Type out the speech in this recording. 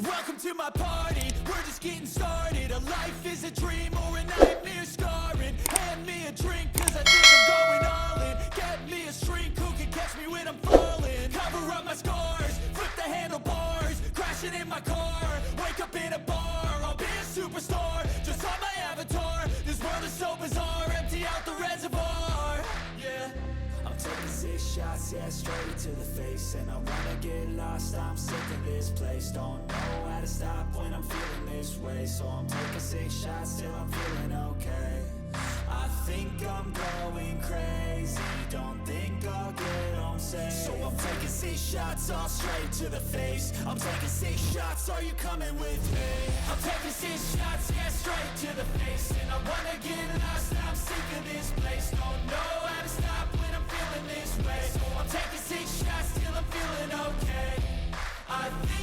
Welcome to my party, we're just getting started. A life is a dream or a nightmare scarring. Hand me a drink cause I think I'm going all in. Get me a shrink who can catch me when I'm falling. Cover up my scars, flip the handlebars. Crashing in my car, wake up in a bar. I'll be a superstar, just on my avatar. This world is so bizarre, empty out the reservoir. Yeah, I'm taking 6 shots, yeah, straight to the face. And I wanna get lost, I'm sick of this place. Don't know how to stop when I'm feeling this way. So I'm taking 6 shots till I'm feeling okay. I think I'm going crazy, don't think I'll get home safe. So I'm taking 6 shots, all straight to the face. I'm taking 6 shots, are you coming with me? I'm taking 6 shots, yeah, straight to the face. And I wanna get lost, I'm sick of this place. Don't know how to stop when I'm feeling this way. So I'm taking 6 shots till I'm feeling okay. I think